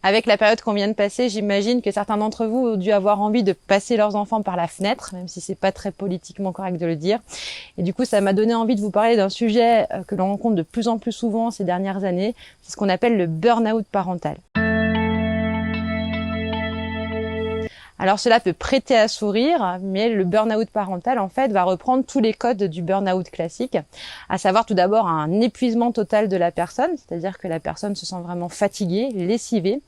Avec la période qu'on vient de passer, j'imagine que certains d'entre vous ont dû avoir envie de passer leurs enfants par la fenêtre, même si c'est pas très politiquement correct de le dire. Et du coup, ça m'a donné envie de vous parler d'un sujet que l'on rencontre de plus en plus souvent ces dernières années. C'est ce qu'on appelle le burn-out parental. Alors cela peut prêter à sourire, mais le burn-out parental en fait va reprendre tous les codes du burn-out classique, à savoir tout d'abord un épuisement total de la personne, c'est-à-dire que la personne se sent vraiment fatiguée, lessivée,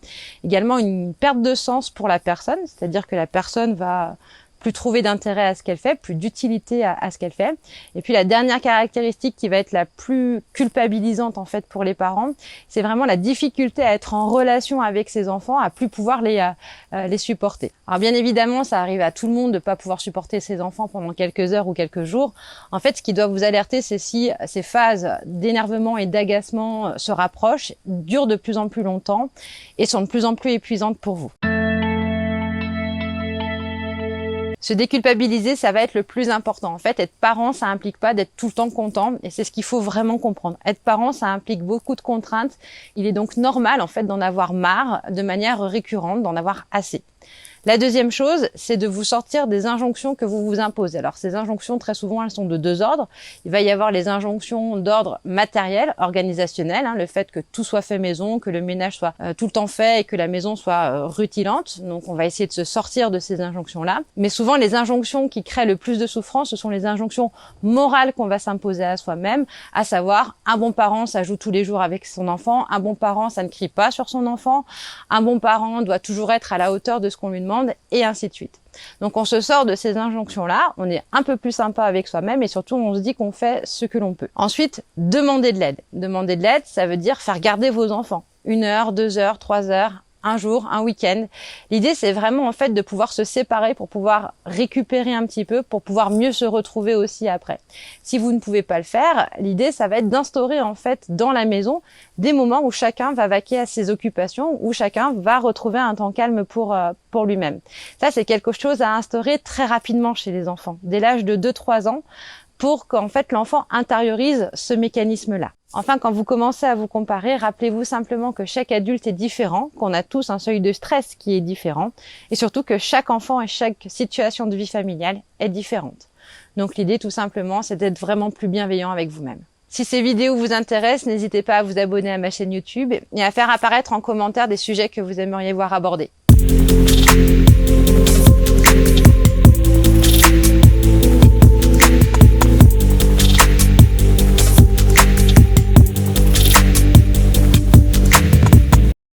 également une perte de sens pour la personne, c'est-à-dire que la personne va plus trouver d'intérêt à ce qu'elle fait, plus d'utilité à ce qu'elle fait. Et puis la dernière caractéristique qui va être la plus culpabilisante en fait pour les parents, c'est vraiment la difficulté à être en relation avec ses enfants, à plus pouvoir les supporter. Alors bien évidemment, ça arrive à tout le monde de pas pouvoir supporter ses enfants pendant quelques heures ou quelques jours. En fait, ce qui doit vous alerter, c'est si ces phases d'énervement et d'agacement se rapprochent, durent de plus en plus longtemps et sont de plus en plus épuisantes pour vous. Se déculpabiliser, ça va être le plus important. En fait, être parent, ça implique pas d'être tout le temps content, et c'est ce qu'il faut vraiment comprendre. Être parent, ça implique beaucoup de contraintes. Il est donc normal, en fait, d'en avoir marre de manière récurrente, d'en avoir assez. La deuxième chose, c'est de vous sortir des injonctions que vous vous imposez. Alors, ces injonctions, très souvent, elles sont de deux ordres. Il va y avoir les injonctions d'ordre matériel, organisationnel, le fait que tout soit fait maison, que le ménage soit tout le temps fait et que la maison soit rutilante. Donc, on va essayer de se sortir de ces injonctions-là. Mais souvent, les injonctions qui créent le plus de souffrance, ce sont les injonctions morales qu'on va s'imposer à soi-même, à savoir, un bon parent, ça joue tous les jours avec son enfant. Un bon parent, ça ne crie pas sur son enfant. Un bon parent doit toujours être à la hauteur de ce qu'on lui demande, et ainsi de suite. Donc on se sort de ces injonctions-là, on est un peu plus sympa avec soi-même et surtout on se dit qu'on fait ce que l'on peut. Ensuite, demander de l'aide. Demander de l'aide, ça veut dire faire garder vos enfants. 1 heure, 2 heures, 3 heures, un jour, un week-end. L'idée, c'est vraiment en fait de pouvoir se séparer pour pouvoir récupérer un petit peu, pour pouvoir mieux se retrouver aussi après. Si vous ne pouvez pas le faire, l'idée, ça va être d'instaurer en fait dans la maison des moments où chacun va vaquer à ses occupations, où chacun va retrouver un temps calme pour lui-même. Ça, c'est quelque chose à instaurer très rapidement chez les enfants, dès l'âge de 2-3 ans, pour qu'en fait l'enfant intériorise ce mécanisme-là. Enfin, quand vous commencez à vous comparer, rappelez-vous simplement que chaque adulte est différent, qu'on a tous un seuil de stress qui est différent, et surtout que chaque enfant et chaque situation de vie familiale est différente. Donc l'idée, tout simplement, c'est d'être vraiment plus bienveillant avec vous-même. Si ces vidéos vous intéressent, n'hésitez pas à vous abonner à ma chaîne YouTube et à faire apparaître en commentaire des sujets que vous aimeriez voir abordés.